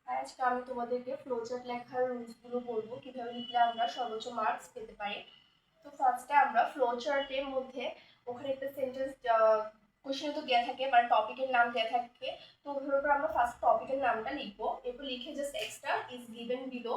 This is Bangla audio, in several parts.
আজকে আমি তোমাদেরকে ফ্লোচার্ট লেখার রুলসগুলো বলবো কিভাবে লিখলে আমরা সর্বোচ্চ মার্কস পেতে পারি। তো ফার্স্টে আমরা ফ্লোচার্টের মধ্যে ওখানে একটা সেন্টেন্স কোশ্চেনে তো দেওয়া থাকে মানে টপিকের নাম দেওয়া থাকে। তো ওইভাবে করে আমরা ফার্স্ট টপিকের নামটা লিখবো, এরপর লিখে just extra is given below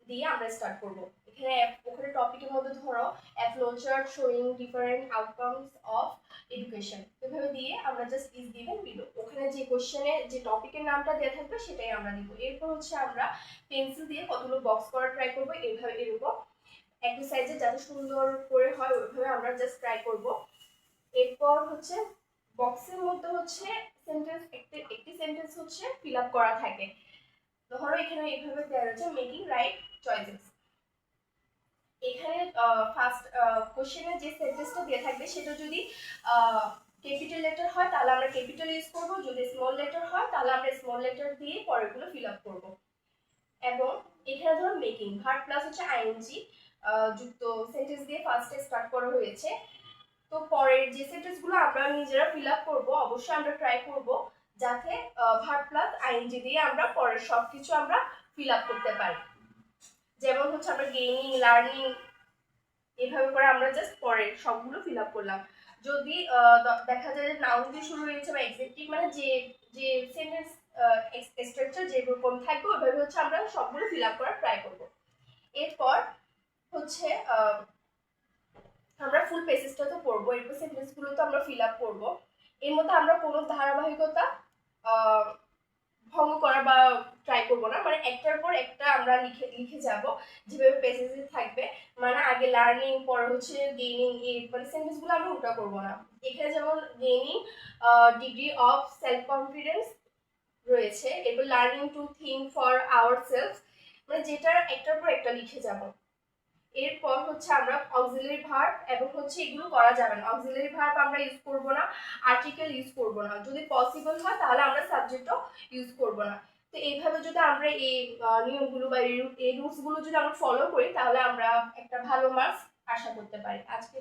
দিয়ে আমরা স্টার্ট করব। এখানে ওখানে টপিকের মধ্যে ধরো a flowchart showing different outcomes of education এভাবে দিয়ে আমরা জাস্ট ইজ গিভেন বিলো ওখানে যে কোশ্চেনে যে টপিকের নামটা দেওয়া থাকবে সেটাই আমরা দিব। এরপর হচ্ছে আমরা পেন্সিল দিয়ে কতগুলো বক্স করা ট্রাই করবো, এইভাবে এরকম একই সাইজে যাতে সুন্দর করে হয় ওইভাবে আমরা জাস্ট ট্রাই করব। এরপর হচ্ছে বক্সের মধ্যে হচ্ছে সেন্টেন্স একটি সেন্টেন্স হচ্ছে ফিল আপ করা থাকে। ধরো এখানে এইভাবে দেওয়া রয়েছে মেকিং রাইট চয়েসেস। এখানে ফার্স্ট কোশ্চেনে যে সেন্টেন্সটা দেওয়া থাকবে সেটা যদি ক্যাপিটাল লেটার হয় তাহলে আমরা ক্যাপিটাল ইউজ করব, যদি স্মল লেটার হয় তাহলে আমরা স্মল লেটার দিয়ে পরেরগুলো ফিল আপ করব। এবং এখানে ধরো মেকিং ভার্ব প্লাস হচ্ছে আইএনজি যুক্ত সেন্টেন্স দিয়ে ফার্স্টে স্টার্ট করা হয়েছে। তো পরের যে সেন্টেন্সগুলো আমরা নিজেরা ফিল আপ করবো অবশ্যই আমরা ট্রাই করব যাতে ভার্ব প্লাস আইএনজি দিয়ে আমরা পরের সব কিছু আমরা ফিল আপ করতে পারি। যেমন হচ্ছে আমরা গেইনিং লার্নিং এইভাবে করে আমরা জাস্ট পরের সবগুলো ফিল আপ করলাম। যদি দেখা যায় যে নাউন দিয়ে শুরু হয়েছে বা এক্সেপ্টিভ মানে যে যে সেন্টেন্স স্ট্রাকচার যেরকম থাকবে ওইভাবে হচ্ছে আমরা সবগুলো ফিল আপ করার ট্রাই করব। এরপর হচ্ছে আমরা ফুল পেজেসটা তো পড়বো, এরপর সেন্টেন্সগুলো তো আমরা ফিল আপ করবো। এর মধ্যে আমরা কোনো ধারাবাহিকতা ভঙ্গ করা বা ট্রাই করবো না, মানে একটার পর একটা আমরা লিখে লিখে যাব যেভাবে পেজেসে থাকবে। মানে আগে লার্নিং পরে হচ্ছে গেইনিং, এই মানে সেন্টেন্সগুলো আমরা উল্টা করবো না। এখানে যেমন gaining degree of self confidence রয়েছে, এরপর learning to think for our self, মানে যেটা একটার পর একটা লিখে যাব। এরপর হচ্ছে আমরা অক্সিলারি ভার্ব এবং হচ্ছে এগুলো করা যাবে না, অক্সিলারি ভার্ব আমরা ইউজ করব না, আর্টিকেল ইউজ করব না, যদি পসিবল হয় তাহলে আমরা সাবজেক্টও ইউজ করব না। তো এইভাবে যদি আমরা এই নিয়মগুলো বা এই রুলসগুলো যদি আমরা ফলো করি তাহলে আমরা একটা ভালো মার্কস আশা করতে পারি। আজকে